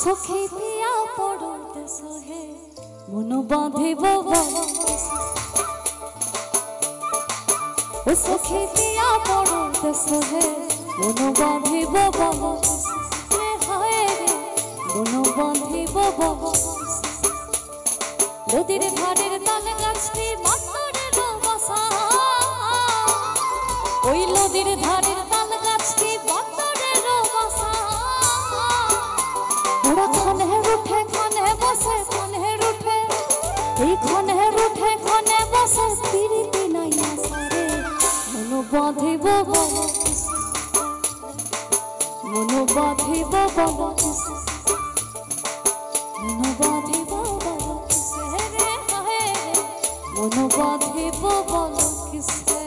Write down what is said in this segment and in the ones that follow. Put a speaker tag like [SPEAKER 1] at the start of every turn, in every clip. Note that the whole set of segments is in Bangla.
[SPEAKER 1] सखी पिया पड़ोते सहे मन बांधिब सखी पिया पड़ोते सहे मन बांधिब मन बांधिब नदीर धारेर ताल गाछटी बांदरेर बासा ओई नदीर धारेर ताल गाछटी बांदरेर बासा ओरा खने उठे खने बसे खने उठे এই খনে উঠে খনে বসে পিরিতি নাই আসারে মন বাঁধিব মন বাঁধিব মন বাঁধিব রে হে মন বাঁধিব বল কিসে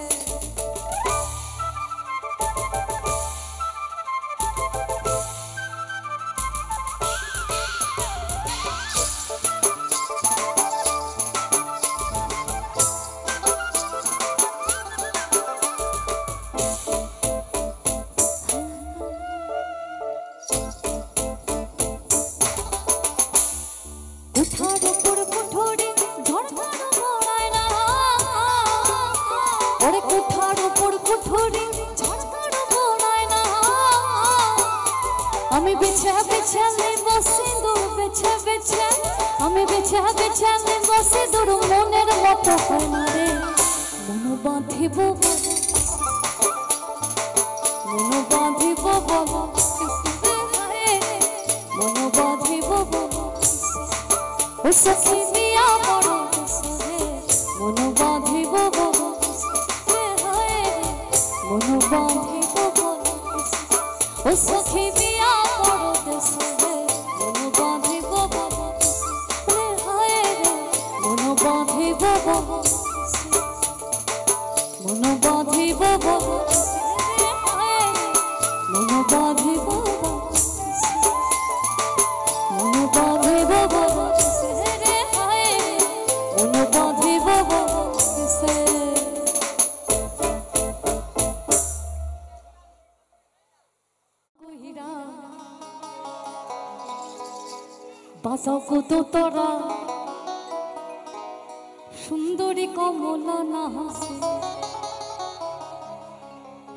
[SPEAKER 1] सखी पिया पड़ोते सहे मन बांधिब मन बांधिब सखी पिया पड़ोते सहे मन बांधिब मन बांधिब मन बांधिब मन बांधिब मन बांधिब बाजाओ कतो तोरा सुंदरी कमला ना हासे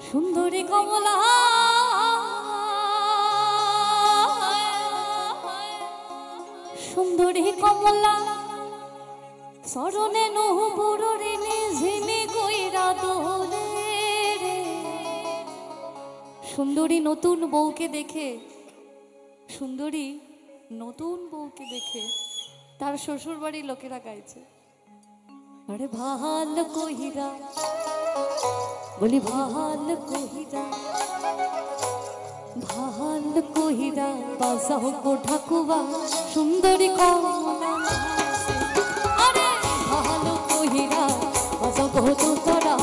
[SPEAKER 1] सुंदरी कमला सुंदरी कमला सरणे নহবুরে নিঝিমি কইরা দোলে রে সুন্দরী নতুন বউকে দেখে সুন্দরী নতুন বউকে দেখে তার শ্বশুর বাড়ির লোকেরা গাইছে আরে ভাল কইরা বলি ভাল কইরা বাজাও গো ঠাকুবা সুন্দরী কমলা আরে ভাল কইরা বাজাও গো তোরা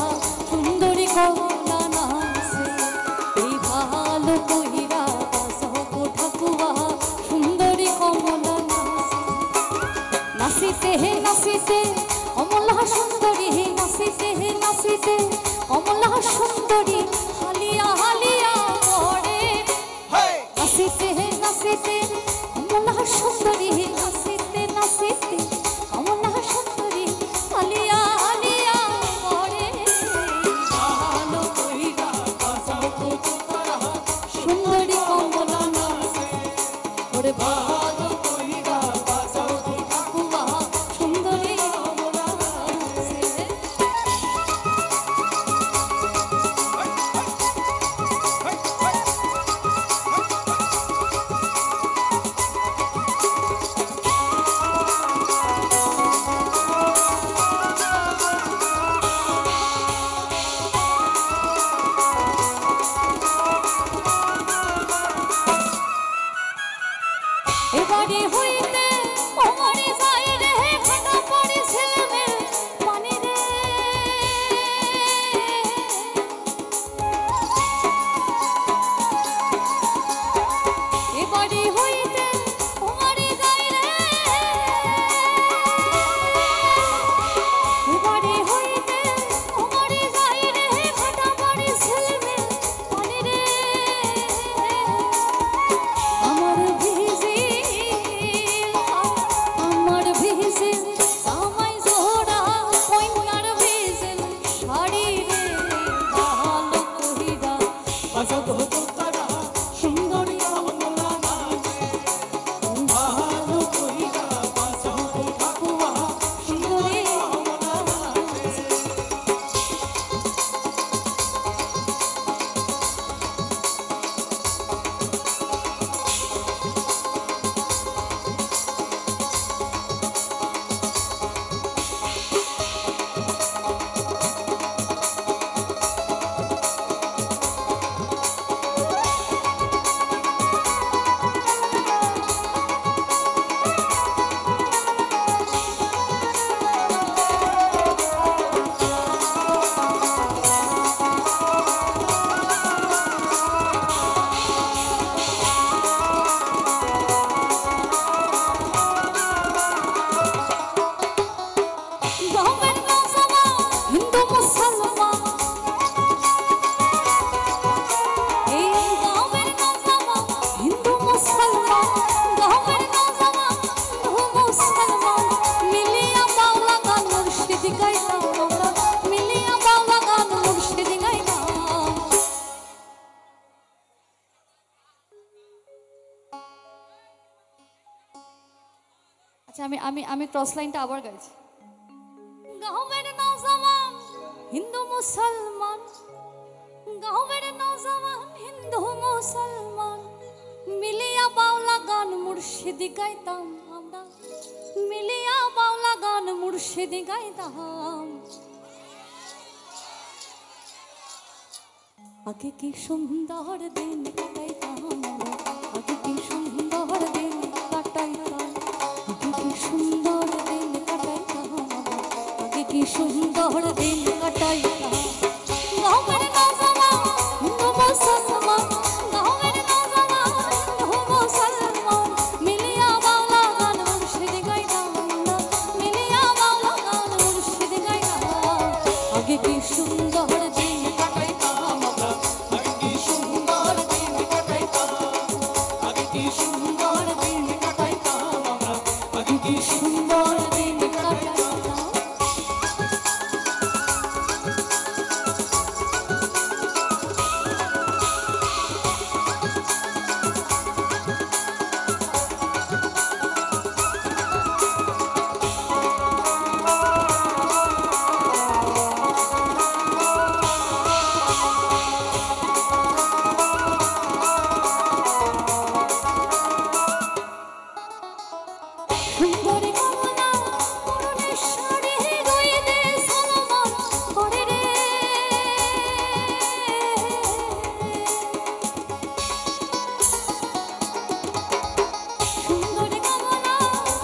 [SPEAKER 1] সুন্দরী কমলা নাচে এই ভাল কইরা বাজাও গো ঠাকুবা সুন্দরী কমলা নাচিতে হে নাচিতে কমলা সুন্দরী হে নাচিতে হে নাচিতে কমলা সুন্দরী হালিয়া হালিয়া পড়ে নাচিতে হে নাচিতে কমলা সুন্দরী হে নাচিতে নাচিতে কমলা সুন্দরী হালিয়া হালিয়া পড়ে ভালো কইরা বাজাও গো তোরা সুন্দরী কমলা নাচে ওরে ভালো কইরা বাজাও গো ঠাকুমা সুন্দরী কমলা নাচে এবারে হইতে ওমরে যাই রে খাটা পড়ে ছেলেমের পানি রে এবারে হইতে ওমরে যাই রে এবারে হইতে ওমরে যাই রে খাটা পড়ে ছেলেমের পানি রে আমার ভিজি আচ্ছা আমি আমি আমি ক্রস লাইনটা আবার গাইছি। গাঁওয়ের নওজওয়ান হিন্দু মুসলমান, গাঁওয়ের নওজওয়ান হিন্দু মুসলমান মিলিয়া বাউলা গান মুর্শিদি গাইতাম আমরা, মিলিয়া বাউলা গান মুর্শিদি গাইতাম। আগে কি সুন্দর দিন কাটাইতাম, আগে কি সুন্দর দিন কাটাইতাম, আগে কি সুন্দর দিন কাটাইতাম, আগে কি সুন্দর দিন কাটাইতাম। গাঁওয়ের নওজওয়ান হিন্দু মুসলমান, গাঁওয়ের নওজওয়ান হিন্দু মুসলমান মিলিয়া বাউলা গান মুর্শিদি গাইতাম, মিলিয়া বাউলা গান মুর্শিদি গাইতাম। আগে কি সুন্দর দিন কাটাইতাম, আগে কি সুন্দর দিন কাটাইতাম, আগে কি সুন্দর দিন কাটাইতাম, আগে কি সুন্দর দিন কাটাইতাম। সুন্দরী কমলা পরনের শাড়ি রয়ে দে সালমান করে রে, সুন্দরী কমলা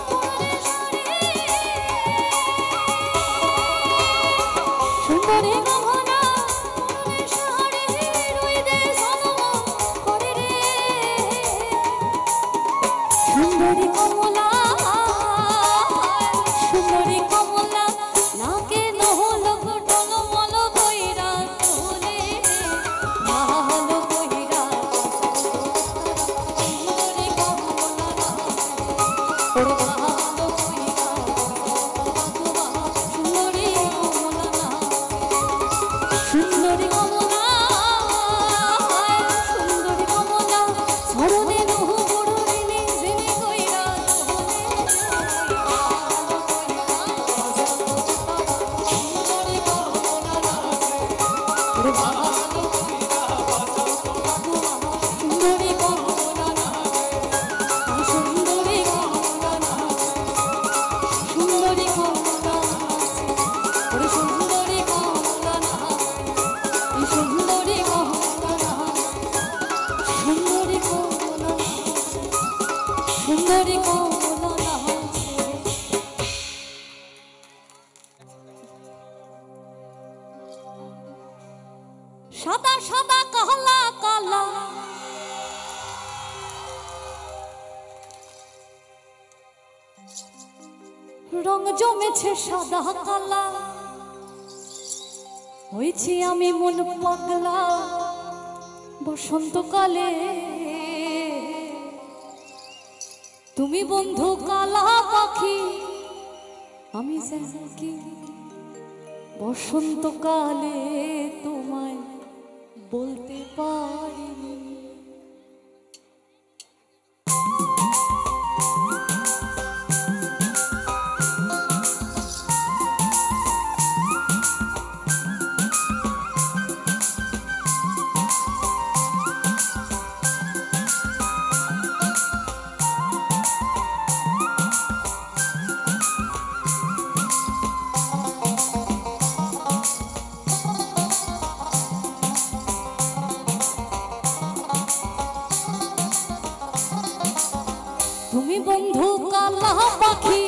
[SPEAKER 1] পরনের শাড়ি, সুন্দরী কমলা পরনের শাড়ি রয়ে দে সালমান করে রে, সুন্দরী কমলা সুন্দরী কমলা নাকে নহল ঘটল মল কইরা তোলে মাল কইরা, সুন্দরী কমলা ওরে মাল কইরা, সুন্দরী কমলা, সুন্দরী কমলা, সুন্দরী কমলা স্মরণে নহু বড় রিনি জিনি কইরা সুন্দরী কমলা ওরে ভালো কইরা, সুন্দরী কমলা, সুন্দরী কমলা, সুন্দরী কমলা ওরে সুন্দরী কমলা, সুন্দরী কমলা, সুন্দরী কমলা, সুন্দরী কমলা। সাদা সাদা কালা কালা রং জমেছে সাদা কালা, হয়েছি আমি মন পাগলা বসন্তকালে, তুমি বন্ধু কালা পাখি আমি যেন কি বসন্তকালে তোমায় বলতে পারিনি। তুমি বন্ধু কালা পাখি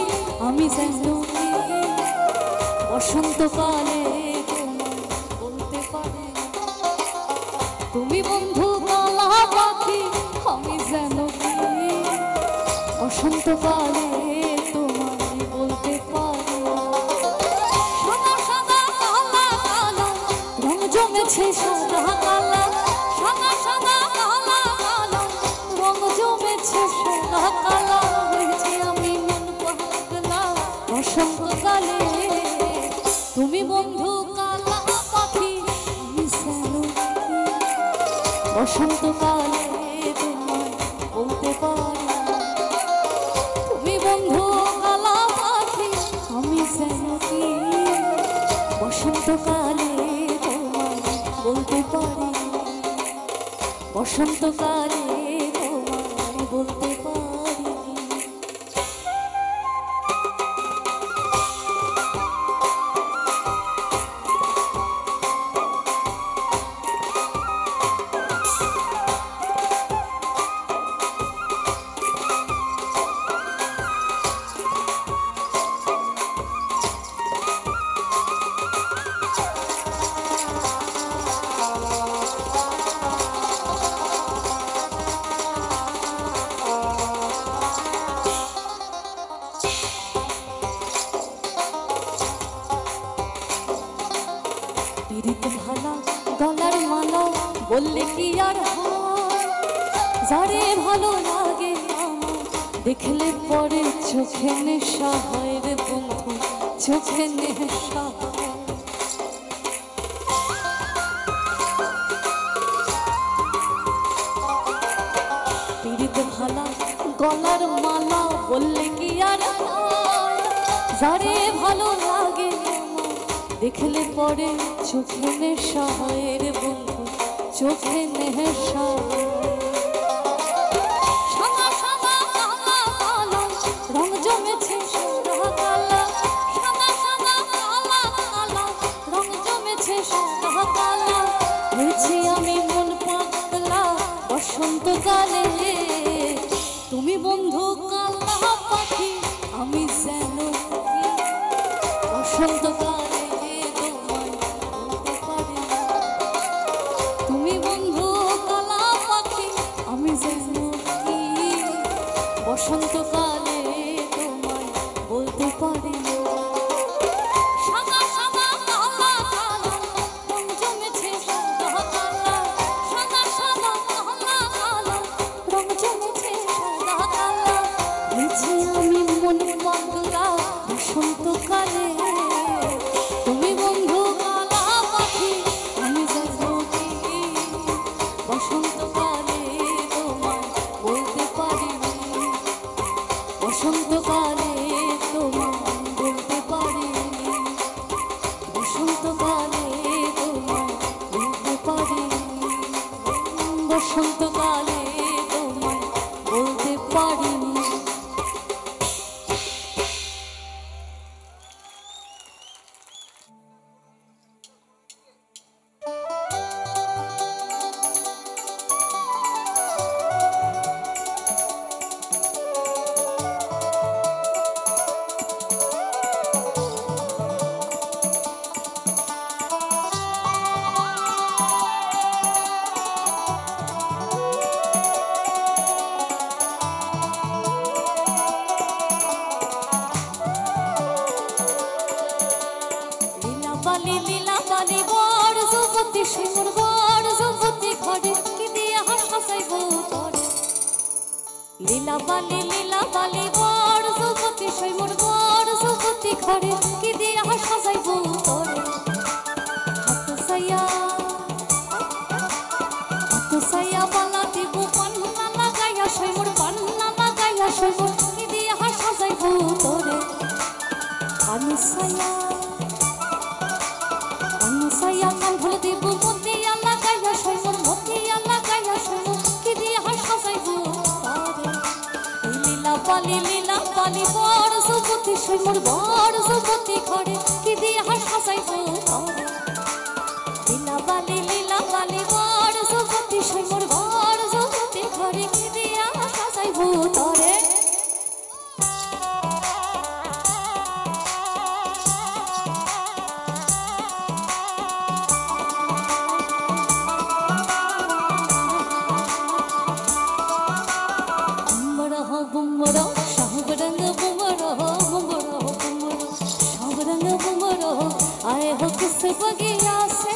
[SPEAKER 1] আমি যেন কি বসন্তকালে তোমায় বলতে পারি, তুমি বন্ধু কালা পাখি আমি যেন কি বসন্তকালে তোমায় বলতে পারি। সাদা সাদা কালা কালা রং জমেছে সাদা কালা, সাদা সাদা কালা কালা রং জমেছে সাদা কালা, হয়েছে আমি মন পাগলা বসন্তকালে, তুমি বন্ধু কালা পাখি আমি যেন কি বসন্তকালে তোমায় বলতে পারি, তুমি বন্ধু কালা বসন্তকালে তোমায় বলতে পারি, বসন্তকালে তোমায় বলতে পারি। পিরিত ভালা গলার মালা বললে কি আর হয়, যারে ভালো লাগে আমার দেখলে পরে চোখে নেশা হয় রে বন্ধু, চোখে নেশা হয়। পিরিত ভালা গলার মালা বললে কি আর হয়, যারে ভালো লাগে দেখলে পরে চোখে নেশা হয় রে বন্ধু, চোখে নেশা। সাদা সাদা কালা কালা রং জমেছে সাদা কালা, সাদা সাদা কালা কালা রং জমেছে সাদা কালা। হয়েছি আমি মন পাগলা বসন্তকালে, তুমি বন্ধু কালা পাখি আমি যেন বসন্তকালে বসন্তকালে তোমায় বলতে পারি। সাদা সাদা কালা কালা রং জমেছে সাদা কালা, সাদা সাদা কালা কালা রং জমেছে সাদা কালা। হয়েছি আমি মন পাগলা বসন্তকালে, তুমি বন্ধু কালা পাখি আমি যাবো কি বসন্তকালে তোমায় বলতে পারি, বসন্তকালে তোমায় বলতে পারি, বসন্তকালে তোমায় বলতে পারি, বসন্তকালে তোমায় বলতে পারি। লীলা বালি বড় যুবতী সুর বড় যুবতী ঘরে কি দিয়ে হাসা চাইব তোরে। লীলা বালি বড় যুবতী সুর বড় যুবতী ঘরে কি দিয়ে হাসা চাইব তোরে। হাত সাইয়া বালা দিব পান্না লাগাইয়া সৈমুর পান্না লাগাইয়া সৈমুর কি দিয়ে হাসা চাইব তোরে। সাইয়া কান ভুলে দিব মতিয়া লাগাইয়া সৈমুর মতিয়া লাগাইয়া সৈমুর কি দিয়ে হাসা চাইব তোরে। লীলা বালি বড় যুবতী সৈমুর বড় যুবতী ঘরে কি দিয়ে হাসা চাইব তোরে। লীলা বালি বড় যুবতী সৈমুর বড় যুবতী ঘরে কি দিয়ে হাসা চাইব তোরে। बुमरो सब रंग बुमरो बुमरो बुमरो सब रंग बुमरो आए हो किस बगिया से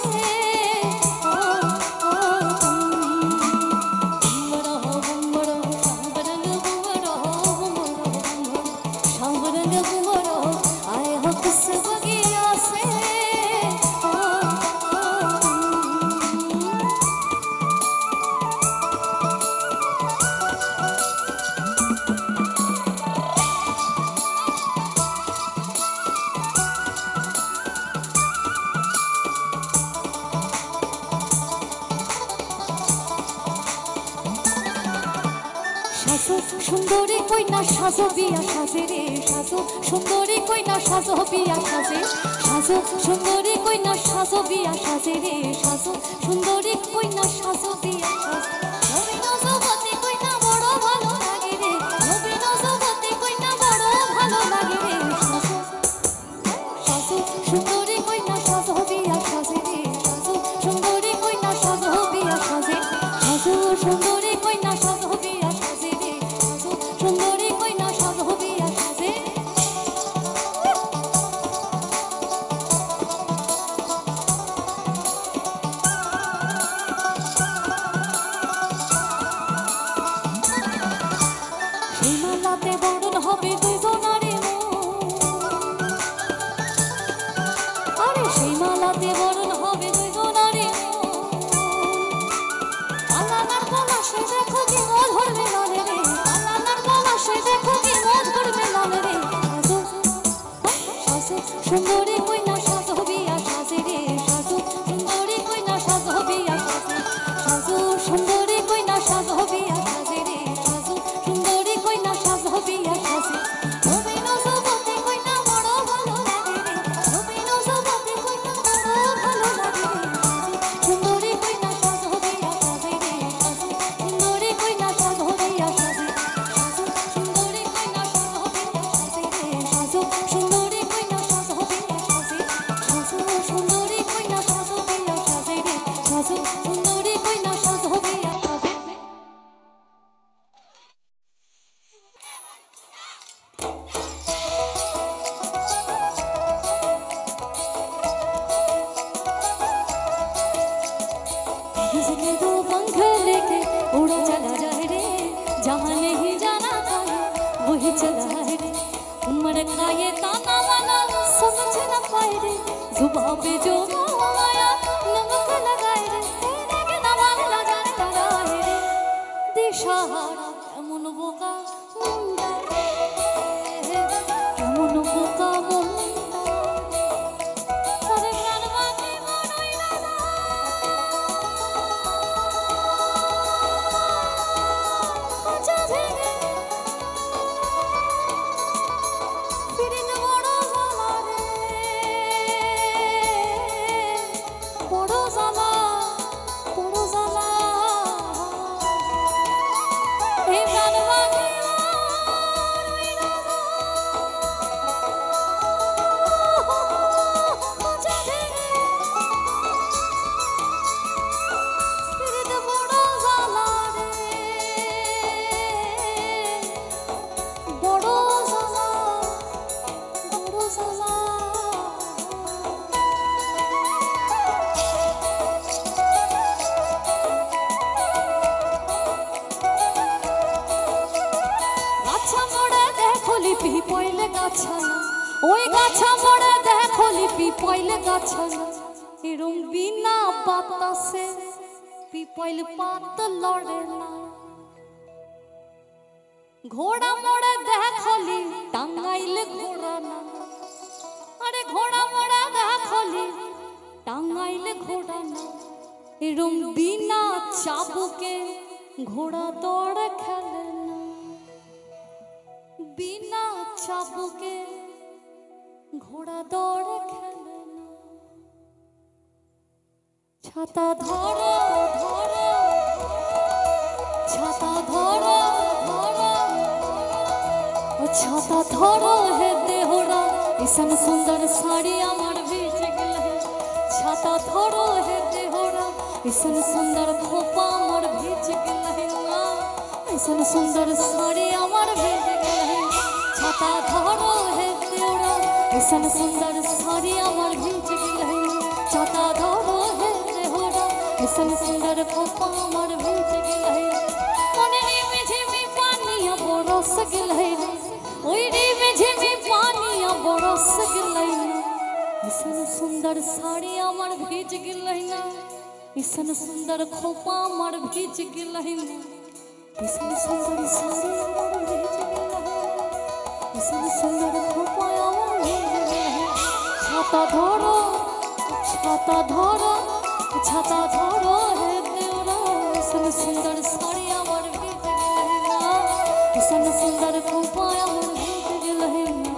[SPEAKER 1] সাজো সুন্দরী কইনা সাজো বিয়া সাজে রে সাজো সুন্দরী কইনা সাজো বিয়া সাজে সাজো সুন্দরী কইনা সাজো বিয়া সাজে রে সাজো সুন্দরী কইনা সাজো বিয়া সাজে নবীন যুবতী কইনা বড় ভালো লাগে রে নবীন যুবতী কইনা বড় ভালো লাগে রে সাজো সাজো সুন্দরী কইনা সাজো বিয়া সাজে রে সাজো সুন্দরী কইনা সাজো বিয়া সাজে সাজো সুন্দরী কইনা সাজো বিয়া সাজে রে সাজো সুন্দরী কইনা সাজো বিয়া সাজে হিমালতে বরণ হবে দুজনারে আরে হিমালতে বরণ হবে দুজনারে আল্লাহর পলাশে দেখো কি মন ধরবে লালে রে আল্লাহর পলাশে দেখো কি মন ধরবে লালে রে সাজো সাজো সুন্দরী কইনা সাজো বিয়া সাজে রে সাজো সুন্দরী কইনা সাজো বিয়া সাজে সাজো সুন্দরী কইনা সাজো বিয়া সাজে রে সাজো সুন্দরী কইনা সাজো বিয়া সাজে নবীন যুবতী কইনা বড় ভালো লাগে রে নবীন যুবতী কইনা বড় ভালো লাগে রে সুন্দরী কইনা সাজো বিয়া সাজে রে সাজো সুন্দরী কইনা সাজো বিয়া সাজে সাজো সুন্দরী কইনা সাজো বিয়া সাজে রে সাজো সুন্দরী কইনা সাজো বিয়া সাজে সাজো সুন্দরী কইনা সাজো বিয়া সাজে রে সাজো সুন্দরী কইনা সাজো বিয়া সাজে किसके दो पंख लेके उड़ा चला जाए रे जहाँ नहीं जाना पाए वही चला है रे उम्र का ये ताना वाला समझ न पाए रे जुबान पे जो आया नमक लगाए रे तेरे के नवान लगाए रे दिशाहारा एमन बोका मुंडा एमन बोका मुंडा अरे कानवाते मनोई ना লিপি পয়লে গাছানা ওই গাছা মোড়ে দেখো লিপি পয়লে গাছানা এরম বিনা বাতাসে পিপল পাত লড়ে না ঘোড়া মোড়ে দেখো লি টাঙ্গাইলে ঘোড়া না আরে ঘোড়া মোড়ে দেখো লি টাঙ্গাইলে ঘোড়া না এরম বিনা চাবুকে ঘোড়া দৌড় খেলে না बिना चाबुके घोड़ा दौड़ खेले ना छाता धरो धरो छाता धरो धरो छाता धरो है देहोरा ऐसन सुंदर साड़ी আমার ভিজে গেলে छाता धरो है देहोरा ऐसन सुंदर खोपा আমার ভিজে গেলে ऐसन सुंदर साड़ी আমার ভিজে গেলে छाता धरो है देवरा ऐसन सुंदर साड़ी আমার ভিজে গেলে छाता धरो है देवरा ऐसन सुंदर खोपा আমার ভিজে গেলে মনে রিমে ঝিমে পানিয়া বরস গেলে ওই রিমে ঝিমে পানিয়া বরস গেলে ऐसन सुंदर साड़ी আমার ভিজে গেলে না ऐसन सुंदर खोपा আমার ভিজে গেলে ऐसन सुंदर साड़ी আমার ভিজে গেলে ऐसन सुंदर खोपा আমার ভিজে গেলে छाता धरो छाता धरो छाता धरो है देवरा ऐसन सुंदर साड़ी আমার ভিজে গেলে सन सुंदर को पाया भूल गए ना।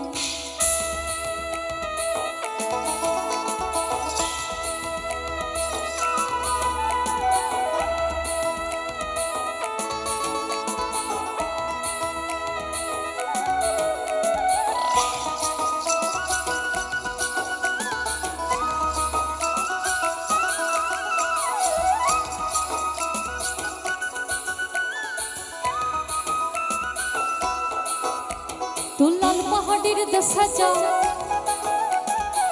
[SPEAKER 1] তুই লাল পাহাড়ের দেশে যা,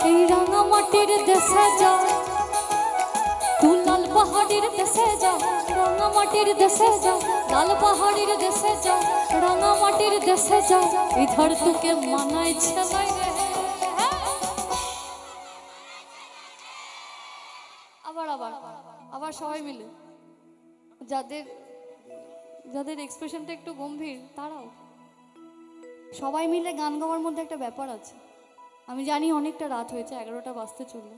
[SPEAKER 1] এই রাঙা মাটির দেশে যা। তুই লাল পাহাড়ের দেশে যা, রাঙা মাটির দেশে যা। লাল পাহাড়ের দেশে যা, রাঙা মাটির দেশে যা। ইধর তোকে মানায় ছেলাই রে। আবার আবার আবার সবাই মিলে, যাদের যাদের এক্সপ্রেশনটা একটু গম্ভীর তারাও সবাই মিলে গান গাওয়ার মধ্যে একটা ব্যাপার আছে। আমি জানি অনেকটা রাত হয়েছে, 11টা বাজতে চললো,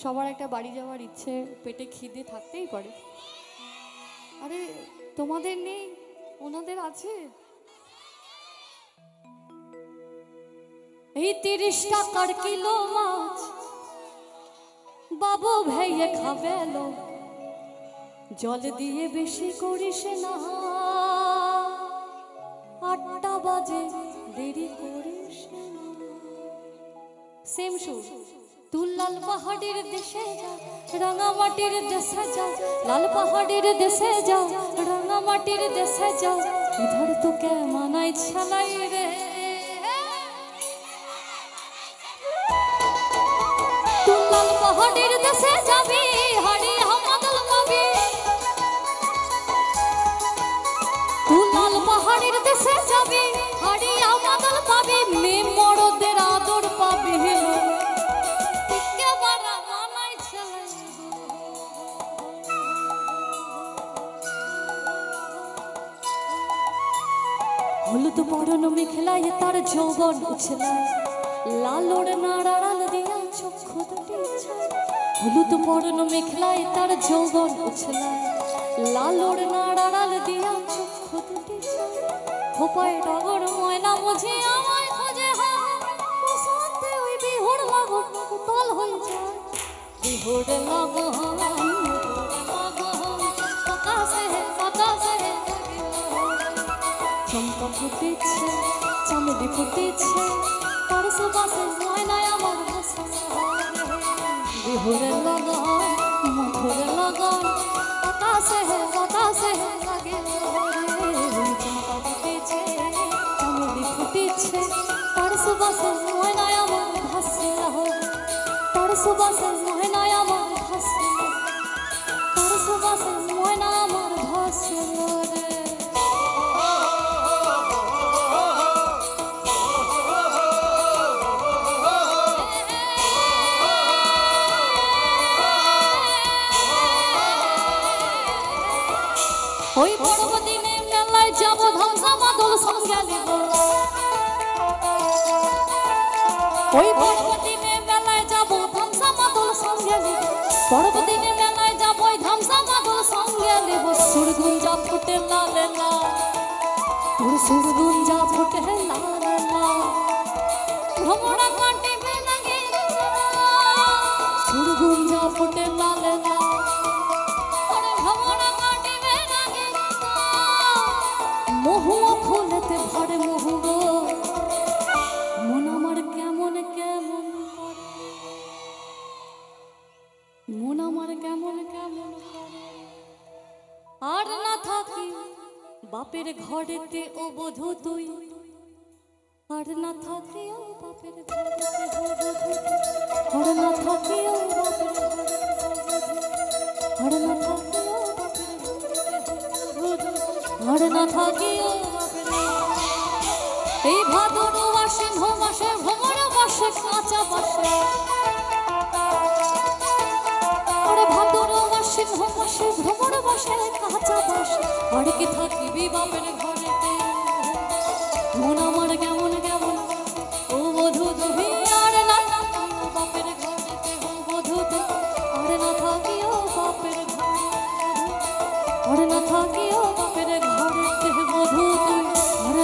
[SPEAKER 1] সবার একটা বাড়ি যাওয়ার ইচ্ছে, পেটে খিদে থাকতেই পারে। আরে তোমাদের নেই, ওনাদের আছে। এই 30 টাকার কিলো মাছ বাবু ভাইয়ে খাবে লো, জল দিয়ে বেশি করিস না, 8টা বাজে দেরি করিস না। সেম সুর। তুই লাল পাহাড়ের দেশে যা, রাঙা মাটির দেশে যা। লাল পাহাড়ের দেশে যা, রাঙা মাটির দেশে যা। ইধর তোকে মানায় ছেলাই রে। তুই লাল পাহাড়ের দেশে যাবি, হাড়ি হামাদল পাবি। তুই লাল পাহাড়ের দেশে যাবি, হাড়ি হামাদল পাবি। মেয়ে মরদের আদর পাবি। হলুদ পরন মেখলায় তার যৌবন উছলায়, লাল ওড়নার আড়াল দিয়া চক্ষু দুটি ছায়। হলুদ পরন মেখলায় তার যৌবন উছলায়, লাল ওড়নার আড়াল দিয়া চক্ষু দুটি ছায়। খোপায় ডগর ময়না মুঝে আমায় খোঁজে, বসন্তে ওই বিহুর লাগন উতল হয়ে যায়। বিহুর লাগন আকাশে আকাশে চম্পা ফুটেছে, চামেলি ফুটেছে, তার সুবাসে ময়নায় আমার ভাসে। বিহুরের লগন মধুরের লগন আকাশে বাতাসে লাগে। চম্পা ফুটেছে, চামেলি ফুটেছে, তার সুবাসে ময়নায় আমার ভাসে। তার সুবাসে ময়নায় আমার ভাসে, তার সুবাসে ময়না আমার ভাসে রে। ওই পর্বদিনে মেলায় যাব, ধামসা মাদল সঙ্গে নেব। ওই পর্বদিনে মেলায় যাব, ধামসা মাদল সঙ্গে নেব। পর্বদিনে মেলায় যাব, ওই ধামসা মাদল সঙ্গে নেব। সুরগুঞ্জা ফুটে লাল লাল, তোর সুরগুঞ্জা ফুটে লাল লাল। ভ্রমরা কাটিবে লাগে, সুরগুঞ্জা ফুটে লাল লাল। মহুয়া ফুলেতে ভরে মহু গো, মন আমার কেমন কেমন করে, মন আমার কেমন কেমন করে। আর না থাকি বাপের ঘরেতে ও বধূ তুই, আর না থাকি ও বাপের ঘরেতে ও বধূ, আর না থাকি ও বাপের ঘরেতে ও বধূ, আর না থাকি ও বাপের ঘরেতে ও বধূ, আর না থাকি ও বাপের। এই ভাদর আশ্বিন মাসে ভ্রমর মাসে কাঁচা বাসে, আরে ভাদর আশ্বিন মাসে ভ্রমর মাসে কাঁচা বাসে। আর কি থাকিবি বাপের ঘরেতে, মন আমার কেমন কেমন ও বধূ তুমি। আর না থাকি ও বাপের ঘরেতে ও বধূ তুই, আর না থাকি ও বাপের ঘরে, আর না থাকি ও বাপের ঘরেতে বধূ তুই, আর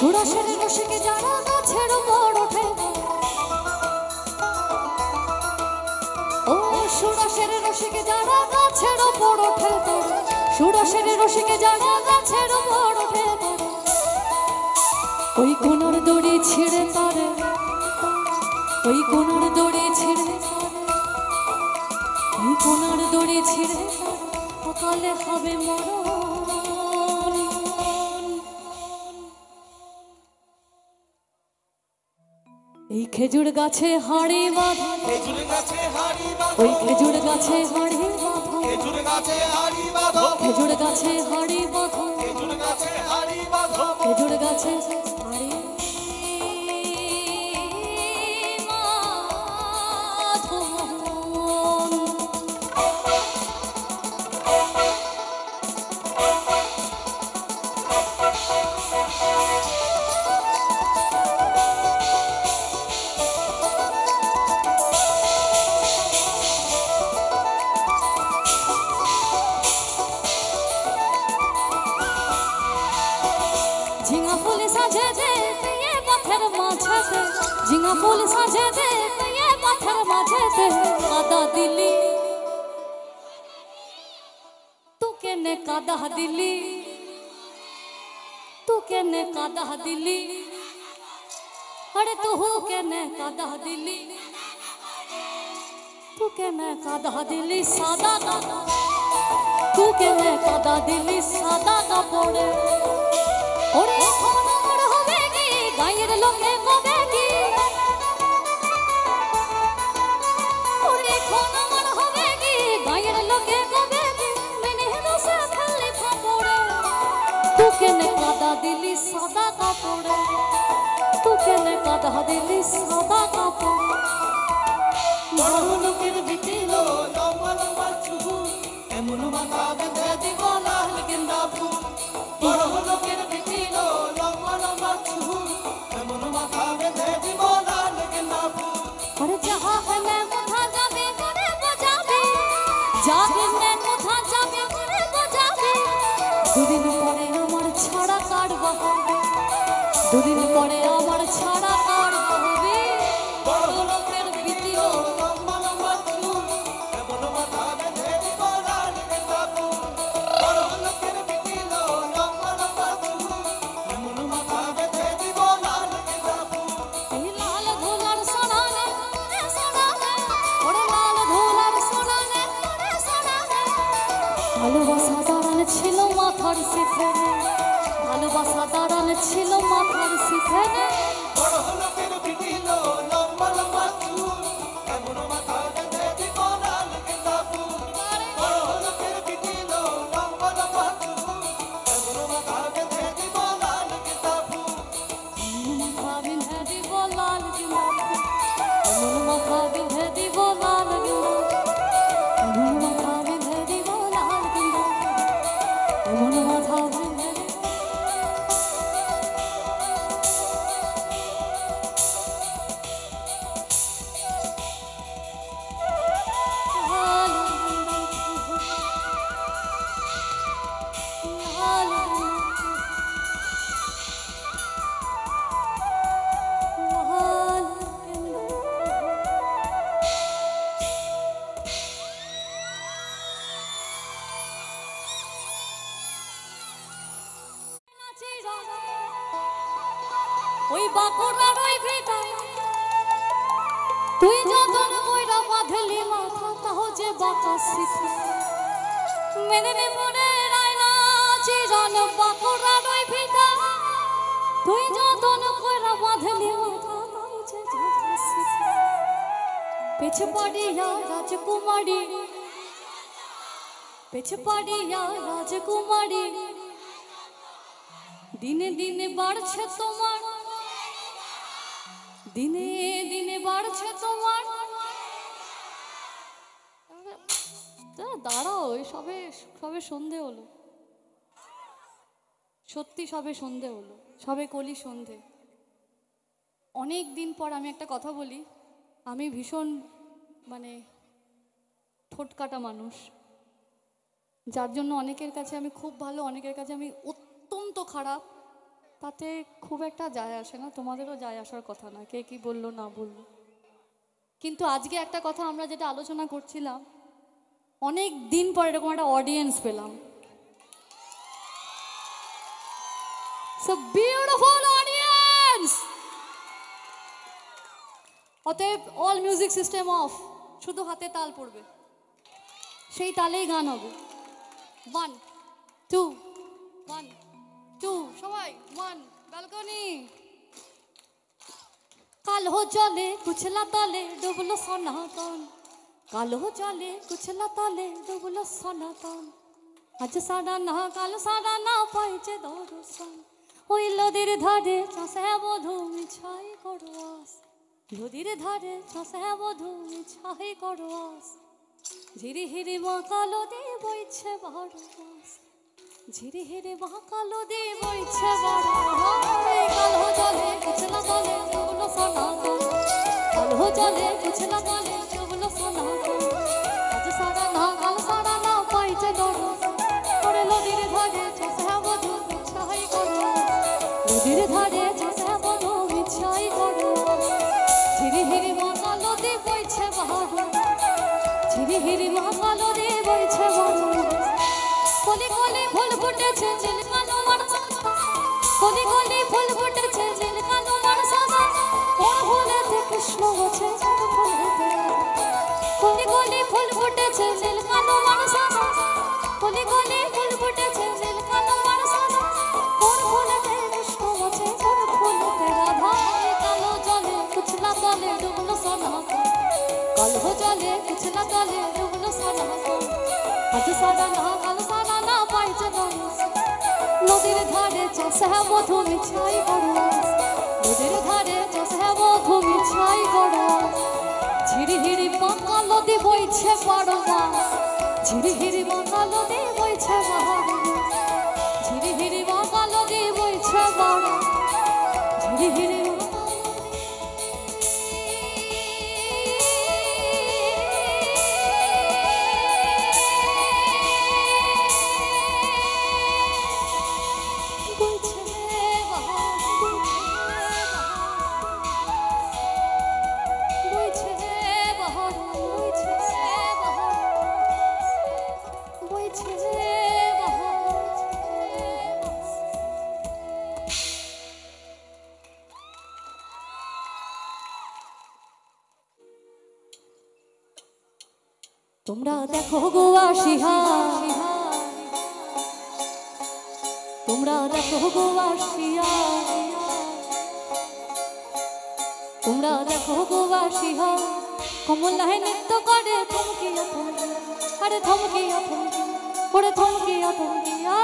[SPEAKER 1] সুরসের রসিকে যারা গাছের উপর ওঠে ও সুরসের রসিকে যারা গাছের উপর ওঠে সুরসের রসিকে যারা গাছের উপর ওঠে ওই কোণর দড়ি ছিঁড়ে তারে ওই কোণর দড়ি ছিঁড়ে ওই কোণর দড়ি ছিঁড়ে সকালে হবে মরণ। এই খেজুর গাছে হাড়ি বাঁধা ওই খেজুর গাছে হাড়ি বাঁধা খেজুর গাছে হাড়ি বাঁধা খেজুর গাছে হাড়ি বাঁধা খেজুর গাছে হাড়ি झिंगा फूल साझे दे ये पत्थर माछे दे झिंगा फूल साझे दे ये पत्थर माछे दे कादा दिली तू केने कादा दिली तू केने कादा दिली अरे तू केने कादा दिली तू केने कादा दिली सादा का तू केने कादा दिली सादा का पोड़े ওরে এখন আমার হবে কি গায়ের লোকে কবে কি ওরে এখন আমার হবে কি গায়ের লোকে কবে কি মেনে দোষে খালি ফাপড়ে তোকে নে কাদা দিলি সাদা কাপড়ে তোকে নে কাদা দিলি সাদা কাপড় বড় লোকের বিটিলো লম্বা লম্বা চুল এমন মাথা বেঁধে দিব লাল গেন্দা ফুল বড় লোকের বিটিলো লম্বা লম্বা চুল এমন মাথা বেঁধে দিব লাল গেন্দা ফুল আরে যাহা হলে কোথা যাবে করে বাজাবে যাবে না কোথা যাবে করে বাজাবে দুদিন পরে আমার ছাড়া কাটব হবে দুদিন পরে আমার ছাড়া কাটব হবে বড় লোকের বিটিলো লম্বা লম্বা চুল এমন মাথা বেঁধে দিব লাল গেন্দা ফুল বড় লোকের বিটিলো লম্বা লম্বা চুল এমন মাথা বেঁধে দিব লাল গেন্দা ফুল এই লাল ধুলার সোনানে রে সোনানে ওরে লাল ধুলার সোনানে রে সোনানে ভালোবাসা দাঁড়ান ছিল মাথার শিখরে ভালোবাসা দাঁড়ান ছিল মাথার শিখরে বড় লোকের বিটিলো লম্বা লম্বা চুল এমন মাথা বেঁধে দিব লাল গেন্দা ফুল বড় লোকের বিটিলো লম্বা লম্বা চুল এমন মাথা বেঁধে দিব লাল গেন্দা ফুল মাথা বেঁধে দিব লাল গেন্দা ফুল এমন মাথা বেঁধে দিব লাল গেন্দা এমন মাথা বেঁধে দিব লাল গেন্দা এমন মাথা বেঁধে ওই বাঁকুড়ার ওই ভিটায় তুই যতন কইরা বাঁধলি মাথা তাও যে বাঁকা শিখে মেদিনীপুরের আয়না চিরন বাঁকুড়ার ওই ভিটায় তুই যতন কইরা বাঁধলি মাথা তাও যে বাঁকা শিখে পেছে পড়িয়া রাজকুমারী পেছে পড়িয়া রাজকুমারী দিনে দিনে বাড়ছে তোমার দিনে দিনে বাড়ছে তোমার দাঁড়াও সবে সবে সন্ধে হলো সত্যি সবে সন্ধে হলো সবে কলি সন্ধে অনেক দিন পর আমি একটা কথা বলি আমি ভীষণ মানে ঠোঁটকাটা মানুষ যার জন্য অনেকের কাছে আমি খুব ভালো অনেকের কাছে আমি অত্যন্ত খারাপ তাতে খুব একটা যায় আসে না, তোমাদেরও যায় আসার কথা না, কে কি বললো না বললো। কিন্তু আজকে একটা কথা আমরা যেটা আলোচনা করছিলাম, অনেক দিন পর এরকম একটা অডিয়েন্স পেলাম। So beautiful audience. অতএব অল মিউজিক সিস্টেম অফ, শুধু হাতে তাল পড়বে, সেই তালেই গান হবে। 1 2 1 2 সবাই 1 ব্যালকনি। কালো জলে কুচলা তলে ডুবলো সনাতন, কালো জলে কুচলা তলে ডুবলো সনাতন। আজ সারা না কাল সারা না পাইছে দর্শন, ওই নদীর ধারে চাষে বধূ মিছাই করবাস, নদীর ধারে চাষে বধূ মিছাই করবাস। ঝিরি হিরি মা কালো দিয়ে বইছে বারবাস, ঝিরি হিরি মা কালো দিয়ে বইছে বারবাস। কালো জলে কুচলা তলে ডুবলো সনাতন, কালো জলে কুচলা তলে ডুবলো সনাতন। আজ সারা না কাল সারা না পাইছে দর্শন, ওরে নদীর ধারে চাষে বধূ মিছাই করবাস, নদীর ধারে চাষে বধূ মিছাই করবাস। ঝিরি হিরি মা কালো দিয়ে বইছে বারবাস, ঝিরি হিরি মা কালো দিয়ে বইছে বারবাস। কলি কলি ফুল ফুটেছে নীল কালো মার সাজা, কলি কলি ফুল ফুটেছে নীল কালো মার সাজা। কোন ফুলেতে কৃষ্ণ গোছে কোন ফুলেতে রাধা, কলি কলি ফুল ফুটেছে নীল কালো মার সাজা, কলি কলি ফুল ফুটেছে নীল কালো মার সাজা। কোন ফুলেতে কৃষ্ণ গোছে কোন ফুলেতে রাধা। কালো জলে কুচলা তলে ডুবলো সনাতন, কালো জলে কুচলা তলে ডুবলো সনাতন। আজ সারা না কাল সারা না পাইছে দর্শন, নদীর ধারে চাষে বধূ মিছাই করবাস, নদীর ধারে চাষে বধূ মিছাই করবাস। ঝিরি হিরি মা কালো দিয়ে বইছে বারবাস, ঝিরি হিরি মা কালো দিয়ে বইছে বারবাস, ঝিরি হিরি মা কালো দিয়ে বইছে বারবাস, ঝিরি হিরি মা তোমরা দেখো গো আসিহা, তোমরা দেখো গো আসিয়া, তোমরা দেখো গো আসিহা। কমলায় নৃত্য করে থমকিয়া থমকিয়া, আরে থমকিয়া থমকিয়া, ওরে থমকিয়া থমকিয়া।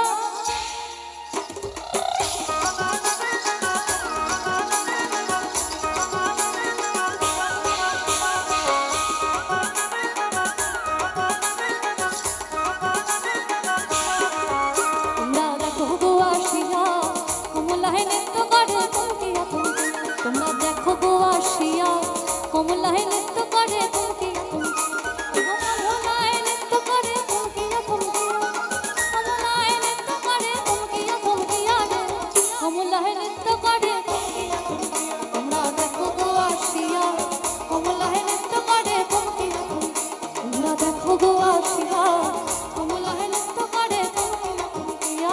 [SPEAKER 1] তোমরা দেখো গো আসিয়া, কমলায় নৃত্য করে থমকিয়া থমকিয়া, কমলায় নৃত্য করে থমকিয়া থমকিয়া, কমলায় নৃত্য করে থমকিয়া থমকিয়া রে, কমলায় নৃত্য করে থমকিয়া থমকিয়া। তোমরা দেখো গো আসিয়া, কমলায় নৃত্য করে থমকিয়া থমকিয়া, তোমরা দেখো গো আসিয়া, কমলায় নৃত্য করে থমকিয়া থমকিয়া।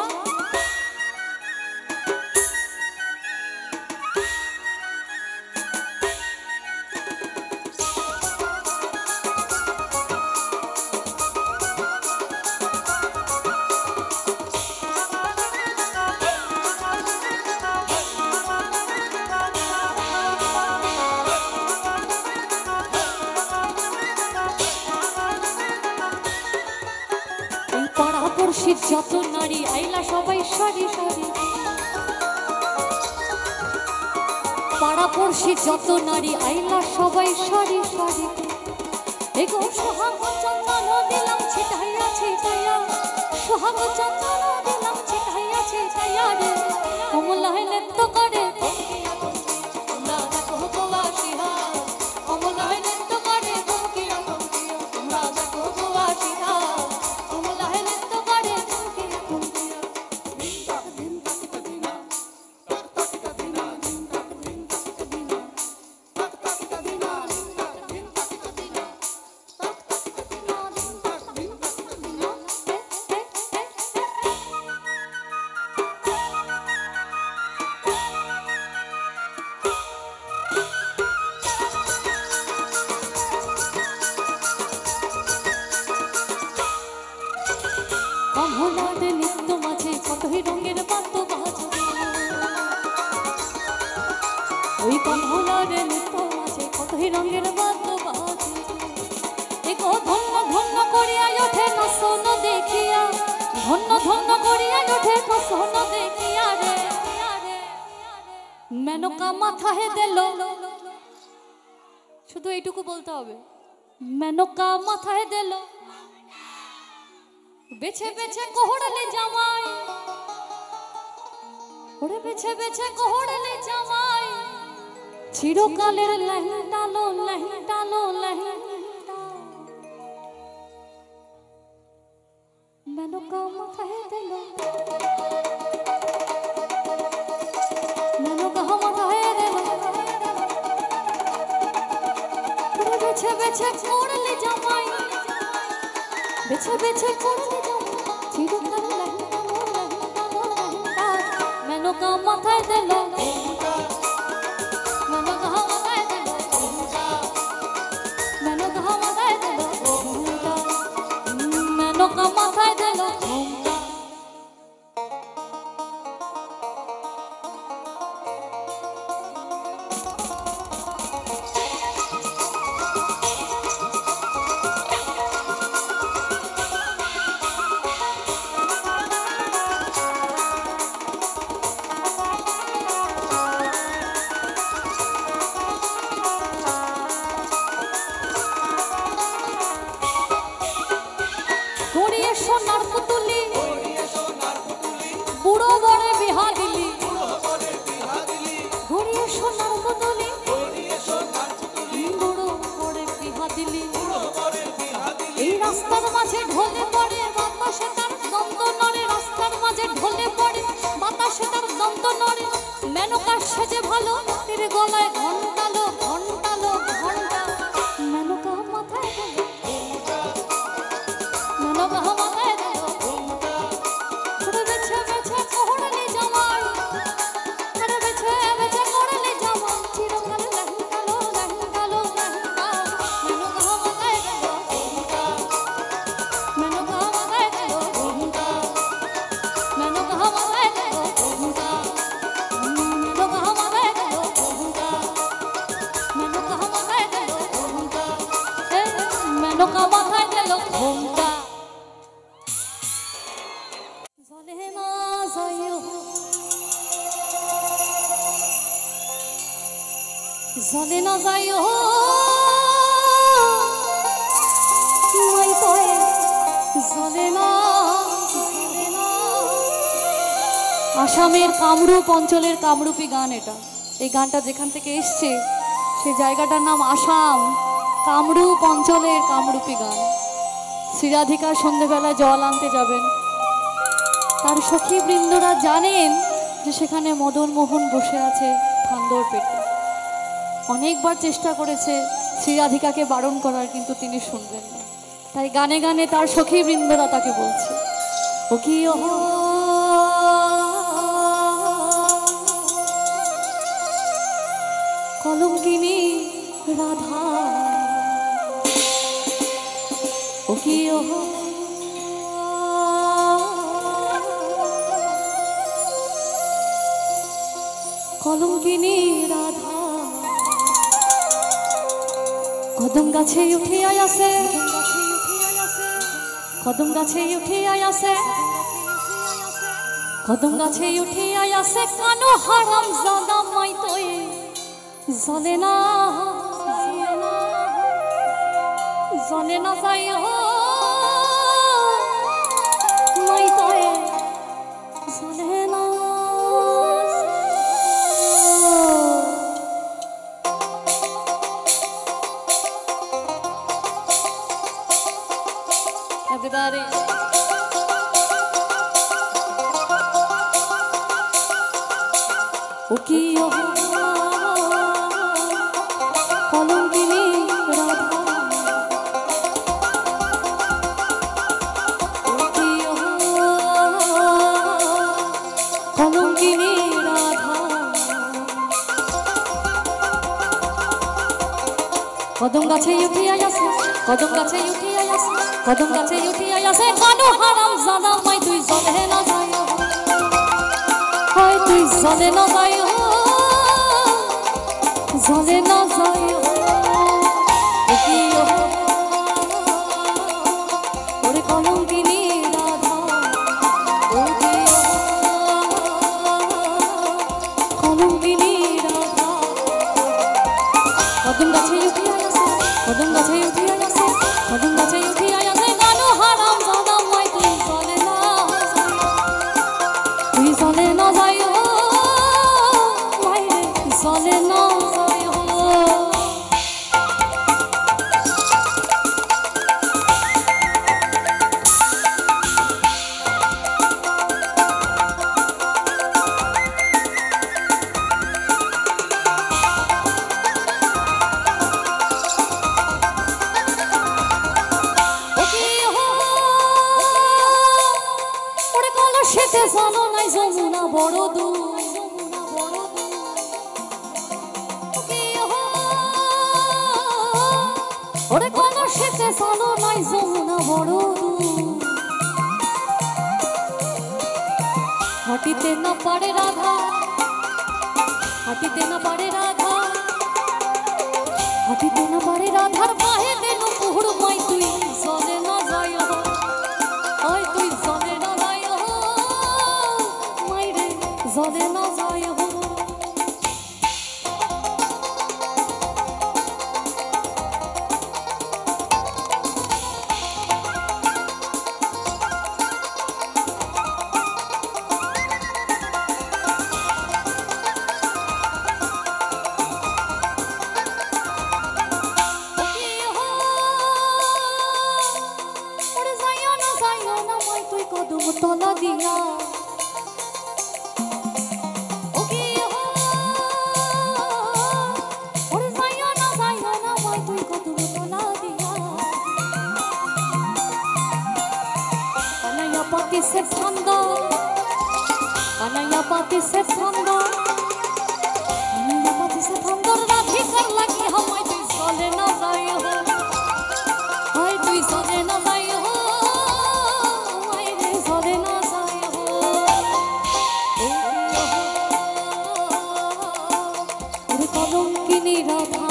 [SPEAKER 1] পড়শির যত নারী আইলা সবাই সারি সারি, পাড়া পড়শির যত নারী আইলা সবাই সারি সারি। এগো সোহাগ চন্দন দিলাম ছিটাইয়া ছিটাইয়া, সোহাগ চন্দন দিলাম ছিটাইয়া ছিটাইয়া রে, কমলায় নৃত্য করে থমকিয়া থমকিয়া। তোমরা দেখো গো আসিয়া, কমলায় নৃত্য করে থমকিয়া থমকিয়া, তোমরা দেখো গো আসিয়া, কমলায় নৃত্য করে থমকিয়া থমকিয়া। বাদ্য বাজবে ওই কমলার নৃত্য আছে কতই রঙের বাদ্য বাজবে এগো ধন্য ধন্য করিয়া ওঠে না সোন দেখিয়া ধন্য ধন্য করিয়া ওঠে না সোন দেখিয়া রে মেনকা মাথায় দিল শুধু এইটুকু বলতে হবে মেনকা মাথায় দিল বেছে বেছে কোহড়লে জামাই ওরে বেছে বেছে কোহড়লে জামাই চিরকালের লেহেঙ্গা লো লেহেঙ্গা লো লেহেঙ্গা মেনকা মাথায় দিল মেনকা মাথায় দিল ওরে বেছে বেছে কোহড়লে জামাই বেছে বেছে কোহড়লে জামাই চিরকালের লেহেঙ্গা লো লেহেঙ্গা মেনকা মাথায় দিল মাথায় দিল সোনার পুতুলি বুড়ো বড়ে বিহা দিলি ঘুরিয়ে সোনার পুতুলি বুড়ো বড়ে বিহা দিলি এই রাস্তার মাঝে ঢলে পড়ে বাতাসে তার দ্বন্দ্ব নড়ে রাস্তার মাঝে ঢলে পড়ে বাতাসে তার দ্বন্দ্ব নড়ে মেনকার সেজে ভালো তীর গলায় ঘন্টালো ঘন্টালো ঘন্টা মেনকা মাথায় গেল মেনকা মাথায় গেল ঘোমটা জলে না যায় জলে না যায় জলে না আসামের কামরূপ অঞ্চলের কামরূপী গান এটা এই গানটা যেখান থেকে এসছে সেই জায়গাটার নাম আসাম কামরূপ অঞ্চলের কামরূপী গান শ্রীরাধিকা সন্ধ্যেবেলায় জল আনতে যাবেন তার সখী বৃন্দরা জানেন যে সেখানে মদন মোহন বসে আছে ফান্দর পেটে অনেকবার চেষ্টা করেছে শ্রীরাধিকাকে বারণ করার কিন্তু তিনি শুনবেন না তাই গানে গানে তার সখী বৃন্দরা তাকে বলছে ও কি ও কলঙ্কিনী রাধা ও কি ও কলঙ্কিনী রাধা কদম গাছে উঠিয়া আসে কদম গাছে উঠিয়া আসে কদম গাছে উঠিয়া আসে কানো হারাম জাদা মাই তোই জলে না জলে না যায় মাই তোই জলে না everybody o ki o কলঙ্কিনী Radha o ki o কলঙ্কিনী Radha কদম গাছে উঠিয়া আসে কদম গাছে উঠিয়া আসে কদম গাছে উঠিয়া আসে কানো হারাম জাদা মাই তুই জলে না যায় তুই জলে না যাই জলে না যাই ওরে কলঙ্কিনী রাধা কলঙ্কিনী রাধা কদম গাছে উঠিয়া আছে কদম গাছে উঠিয়া আছে কদম গাছে উঠিয়া আছে গানো হারাম জাদা মাই তুই জলে না তুই জলে না যাই মাইরে জলে না যাই সেতে জানো নাই যমুনা বড় দূর ওরে কোন সেতে জানো নাই যমুনা বড় দূর হাঁটিতে না পারে রাধা হাঁটিতে না পারে রাধা হাঁটিতে না পারে রাধার পায়ে দেন পুহুর মাই তুই চলে না যাই ওই তুই চলে না যাই মাইরে চলে না যাই কদম তলা দিয়া ওরে যাইও না মাই তুই কদম তলা দিয়া কানাইয়া পাতি সে ছন্দ কানাইয়া পাতি সে ছন্দ কানাইয়া পাতি সে ছন্দ রাধিকার লাগি হামাই তুই চলে না যাই হয় তুই চলে না যাই কলঙ্কিনী রাধা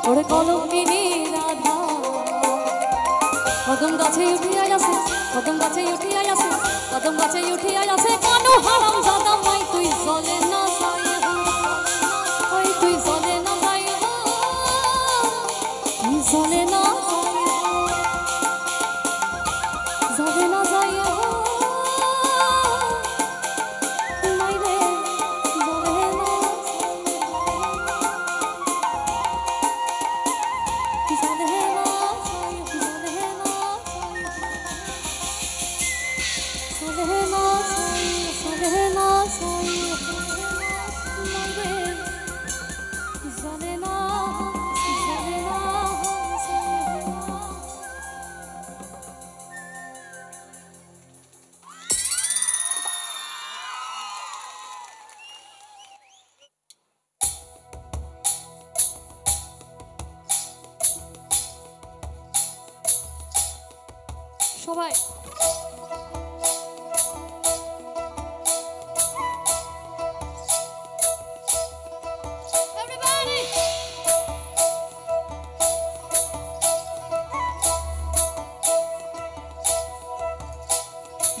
[SPEAKER 1] ওরে কলঙ্কিনী রাধা কদম গাছে উঠিয়া আছে কদম গাছে উঠিয়া আছে কদম গাছে উঠিয়া আছে কানো হারাম জাদা মাই তুই চলে না যাই ওই তুই চলে না যাই তুই চলে না যাবে না যাই সবাই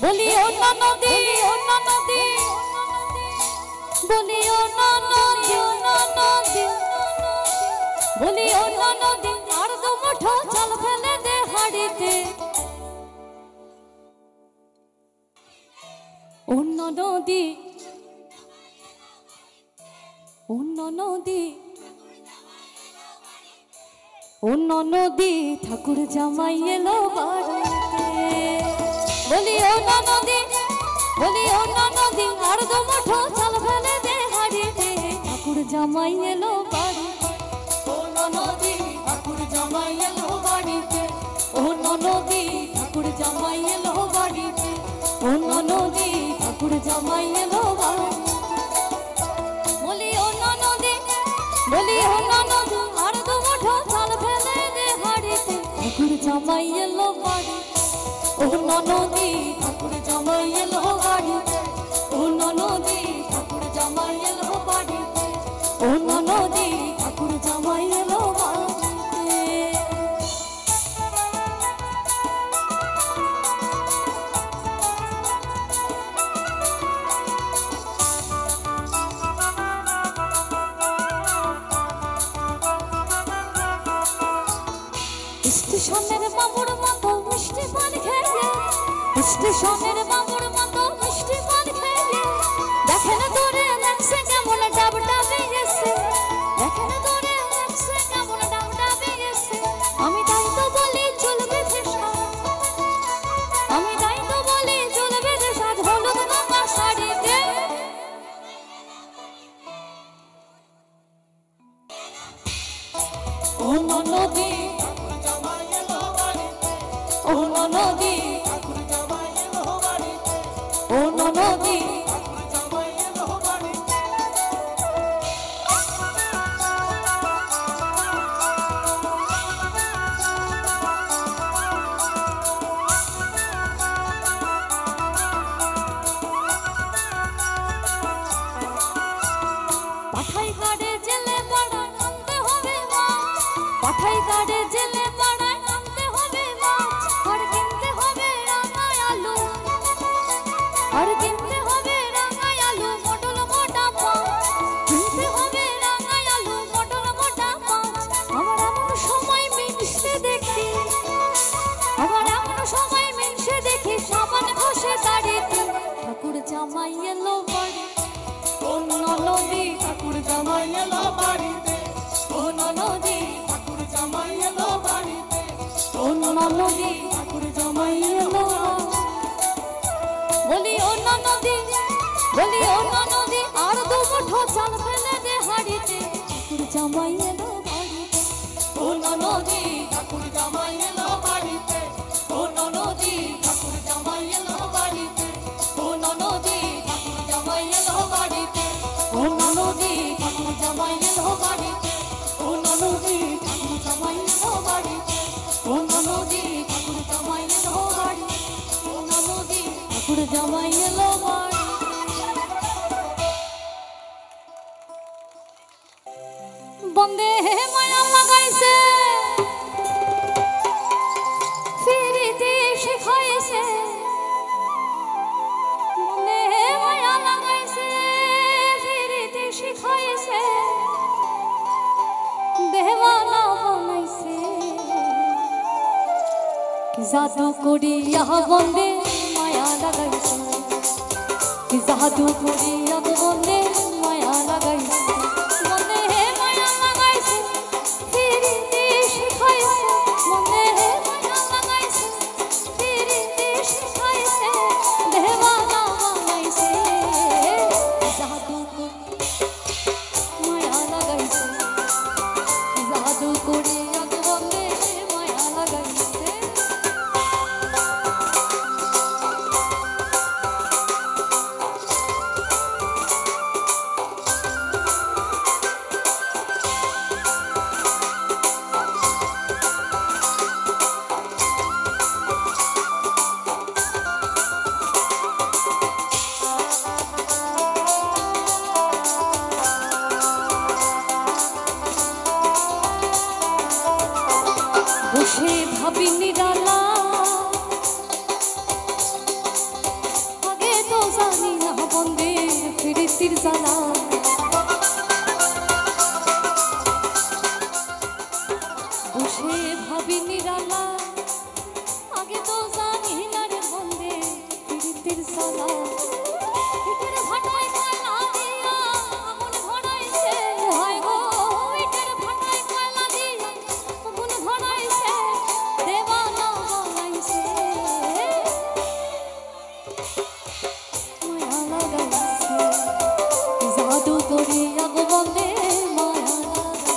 [SPEAKER 1] বলি ও নদী বলি ও নদী বলি ও নদী আর দু মুঠো জল ফেলে দে হাড়িতে অন্য নদী অন্য নদী অন্য নদী ঠাকুর জামাই এলো বাড়িতে বলি অন্য নদী আর দু মুঠো জল ফেলে দে হাড়িতে ঠাকুর জামাই এলো বাড়িতে অন্য নদী ঠাকুর জামাই এলো বাড়িতে অন্য নদী ঠাকুর জামাই এলো বাড়িতে অন্য নদী ঠাকুর জামাই এলো বাড়িতে বলি অন্য নদী আর দু মুঠো জল ফেলে দে হাড়িতে ঠাকুর জামাই এলো বাড়িতে অন্য নদী ঠাকুর জামাই এলো বাড়িতে ও ননদি ঠাকুর জামাই এলো বাড়িতে ও ননদি ঠাকুর জামাই এলো বাড়িতে স্টেশনের বাবুর মতো মিষ্টি পান খেয়ে স্টেশনের বাবুর মতো মিষ্টি পান খেয়ে দেখেন তোরে লাগছে কেমন ডাবটা বেগেছে দেখেন তোরে লাগছে কেমন ডাবটা বেগেছে আমি তাই তো বলি চলবে দেশা আমি তাই তো বলি চলবে দেশা হলুদ মাখা শাড়িতে ও ননদি ও ননদি ও ননদি পাঠাই কাটে জেলে পাড়ায় আনতে হবে মাছ পাঠাই কাটে জেলে পাড়ায় আনতে হবে মাছ আর কিনতে হবে রাঙায় আলু আর কিনতে হবে রাঙায় আলু মটল মোটা মাছ কিনতে হবে রাঙায় আলু মটল মোটা মাছ আমার এমন সময় মিনসে দেখি আমার এমন সময় মিনসে দেখি সাবান ঘষে দাঁড়িয়ে ঠাকুর জামাই এলো বাড়ি ও ননদি ঠাকুর জামাই এলো বাড়িতে ও ননদি ঠাকুর জামাই এলো বাড়িতে ও ননদি ঠাকুর জামাই এলো বলি ও ননদি আর দু মুঠো চাল ফেলে দে হাড়িতে ঠাকুর জামাই এলো বাড়িতে ও ননদি ঠাকুর জামাই এলো বাড়িতে ও ননদি ঠাকুর জামাই এলো বাড়িতে ও ননদি ঠাকুর জামাই এলো বাড়িতে ও ননদি ঠাকুর জামাই এলো বাড়িতে ও ননদি ঠাকুর জামাই এলো বাড়িতে ও ননদি ঠাকুর জামাই এলো বাড়িতে ও ননদি ঠাকুর জামাই এলো বাড়ি বন্দে মায়া লাগাইছে ফিরিতে শিখাইছে বন্দে মায়া লাগাইছে ফিরিতে শিখাইছে দেওয়ানা বানাইছে জাদু করিয়া বন্দে মায়া লাগাইছে জাদু করিয়া বন্দে মায়া লাগাইছে বন্দে মায়া লাগাইছে ফিরিতে শিখাইছে বন্দে মায়া লাগাইছে ফিরিতে শিখাইছে দেওয়ানা বানাইছে জাদু মায়া লাগাইছে জাদু করিয়া বন্দে মায়া লাগাইছে বসে ভাবি নিরালা আগে তো জানি না বন্দে ফিরিতির জ্বালা বসে ভাবি নিরালা আগে তো জানি না রে বন্দে ফিরিতির জ্বালা ইটের ভাটায় কয়লা দিয়া আগুন ধরাইছে হায় গো ইটের ভাটায় কয়লা দিয়া আগুন ধরাইছে দেওয়ানা বানাইছে মায়া লাগাইছে জাদু করিয়া গো বন্দে মায়া লাগাইছে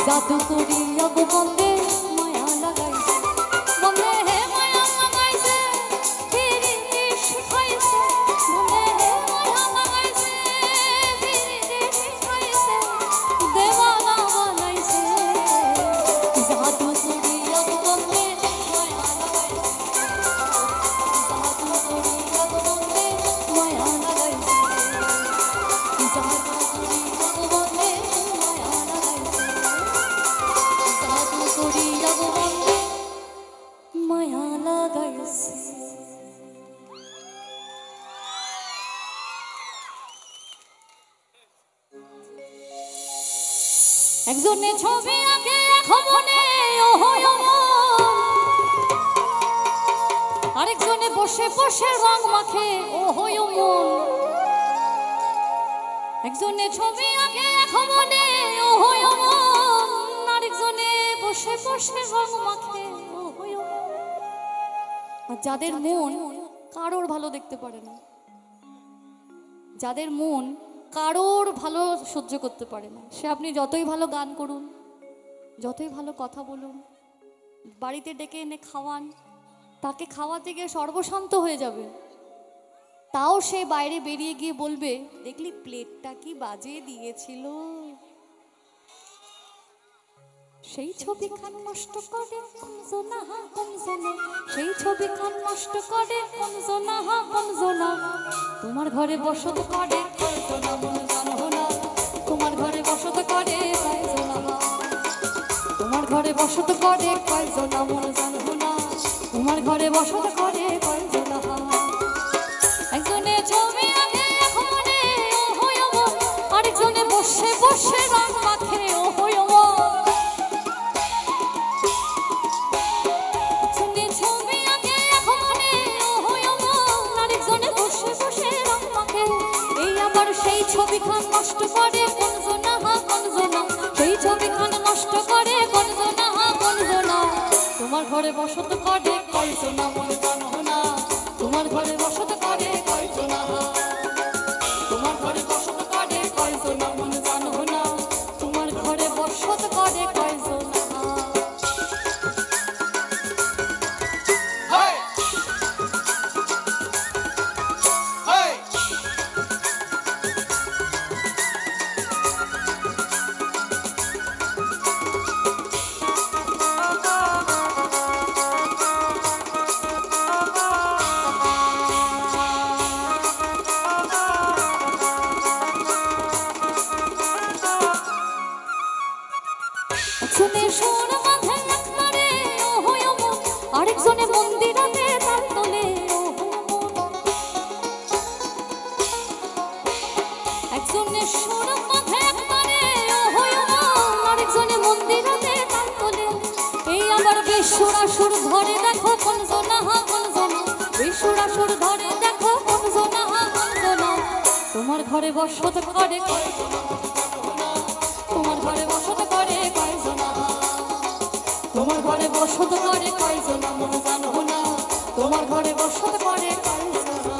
[SPEAKER 1] জাদু করিয়া গো বন্দে মায়া লাগাইছে বন্দে হে মায়া লাগাইছে পিরিতি শিখাইছে বন্দে হে মায়া লাগাইছে পিরিতি শিখাইছে দেওয়ানা বানাইছে জাদু করিয়া গো বন্দে মায়া লাগাইছে জাদু করিয়া গো বন্দে মায়া লাগাইছে জাদু করিয়া গো বন্দে মায়া লাগাইছে জাদু করিয়া গো বন্দে মায়া লাগাইছে। একজনে ছবি আঁকে এখন মনে আরেকজনে বসে বসে রং মাখে ও হয় মন একজনে ছবি আঁকে এখন মনে ও হয় মন আরেকজনে বসে বসে রং মাখে ও হয় মন। আর যাদের মন কারোর ভালো দেখতে পারে না, যাদের মন কারোর ভালো সহ্য করতে পারে না, সে আপনি যতই ভালো গান করুন, যতই ভালো কথা বলুন, বাড়িতে ডেকে এনে খাওয়ান, তাকে খাওয়াতে গিয়ে সর্বশান্ত হয়ে যাবে, তাও সে বাইরে বেরিয়ে গিয়ে বলবে দেখলি প্লেটটা কি বাজে দিয়েছিল। সেই ছবি খান নষ্ট করে কমজনা হা কমজনা, সেই ছবি খান নষ্ট করে কমজনা হা কমজনা। তোমার ঘরে বসত করে কয়জনা মন জানো না, তোমার ঘরে বসত করে কয়জনা, তোমার ঘরে বসত করে কয়জনা মন জানো না, তোমার ঘরে বসত করে কয়জনা। একজনে ছবি আঁকে এখন মনে ও হয় মন আরেকজনে বসে বসে রং মাখে ও হয় মন। সেই ছবি খান নষ্ট করে কনজনা হা কনজনা, সেই ছবি খান নষ্ট করে কনজনা হা কনজনা। তোমার ঘরে বসত করে কয়জনা মন জানো না, তোমার ঘরে বসত করে কয়জনা, তোমার ঘরে বসত করে কয়জনা মন জানো না, তোমার ঘরে বসত করে কয়জনা। একজনে সোর বাঁধে একবারে ও হয় মন আরেকজনে মন্দিরাতে তাল তোলে ও হয় মন। একজনে সোর বাঁধে একবারে ও হয় মন আরেকজনে মন্দিরাতে তাল তোলে। এই আমার বেসুরাসুর ধরে দেখো কনজনা হা কনজনা, বেসুরাসুর ধরে দেখো কনজনা হা কনজনা। তোমার ঘরে বসত করে কয়জনা, তোমার ঘরে বসত করে কয়জনা, তোমার ঘরে বসত করে কয়জনা মন জানো না, তোমার ঘরে বসত করে কয়জনা।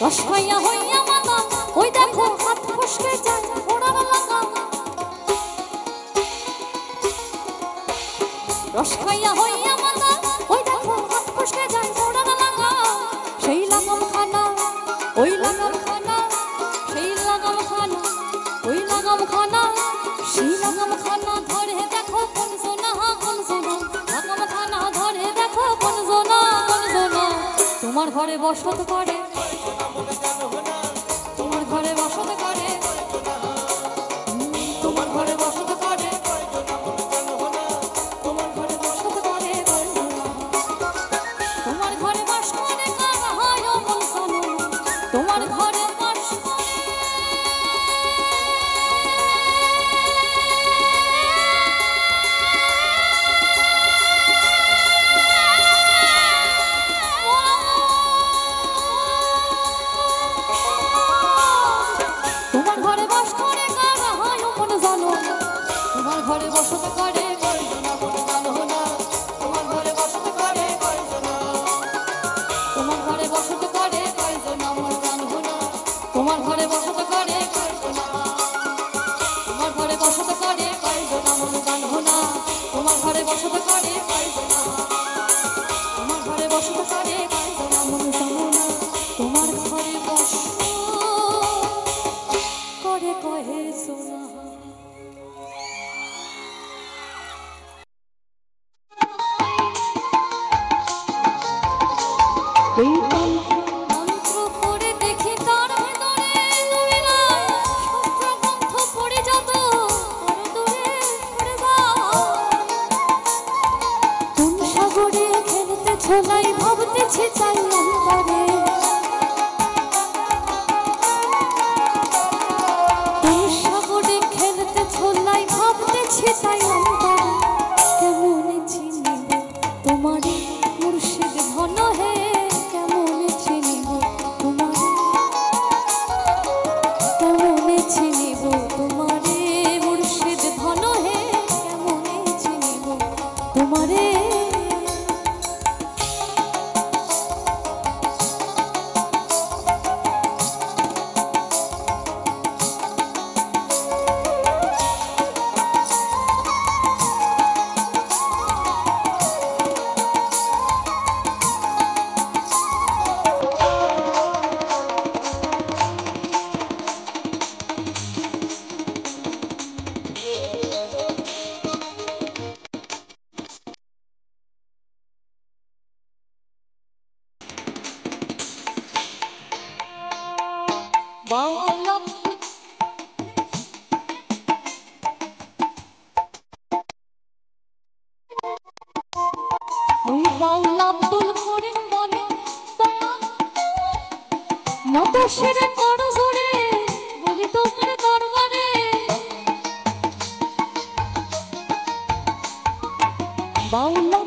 [SPEAKER 1] রসখাইয়া হইয়া মাতা ওই দেখো হাত ফসকে যায় ঘোড়ার লাগা, রসখাইয়া হইয়া মাতা ওই দেখো হাত ফসকে যায় ঘোড়ার লাগা। সেই লাগাম খানা ওই লাগাম খানা, সেই লাগাম খানা ওই লাগাম খানা, সেই লাগাম খানা ধরে দেখো কনজনা হা কনজনা, লাগাম খানা ধরে দেখো কনজনা কনজনা। তোমার ঘরে বসত করে, তোমার ঘরে বসত করে, তোমার ঘরে বসত করে, তোমার ঘরে বসত করে, তোমার ঘরে বাস করে কারা হয় মন জানো, তোমার ঘরে বাস করে। বসত করে কয়জন মন জানো না তোমার ঘরে বসত করে কয়জন তোমার ঘরে বসত করে কয়জন মন জানো না তোমার ঘরে বসত করে কয়জন তোমার ঘরে বসত করে কয়জন মন জানো না তোমার ঘরে বসত করে কয়জন তোমার ঘরে বসত করে কয়জন মন জানো না তোমার ঘরে বসত করে কয়জন মন্ত্র পড়ে দেখি তার ভেতরে তুমি না শস্ত্রগ্রন্থ পড়ে যত আরো দূরে সরে যাও কোন সাগরে খেলতে ছোলাই ভাবতেছি চাই অন্তরে কোন সাগরে খেলতে ছোলাই ভাবতেছি চাই অন্তরে কেমন চিনিব তোমারে মুর্শিদ ঘন হে কেমন চিনিব তোমারে কেমন চিনিব তোমারে মুর্শিদ ঘন হে কেমন চিনিব তোমারে নতশিরে করো জোরে বলি তোমার দরবারে বাউলা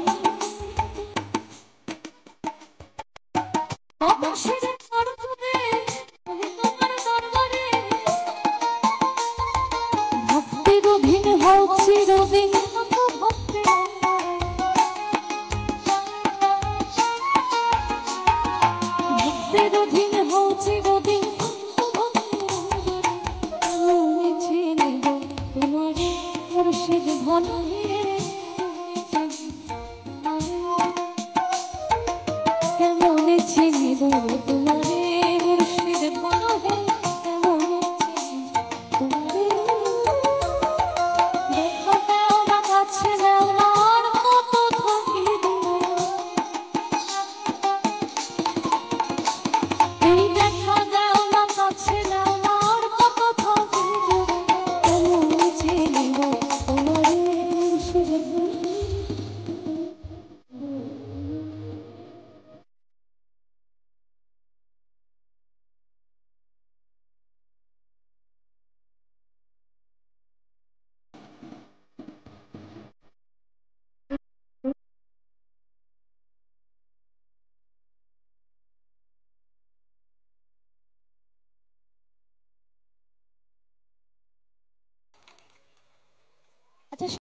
[SPEAKER 1] নতশিরে করো জোরে বলি তোমার দরবারে ভক্তির অধীন হও চিরদিন ভক্তির ভক্তির অধীন হও চিরদিন চিনিব তোমারে মুর্শিদ ঘন হে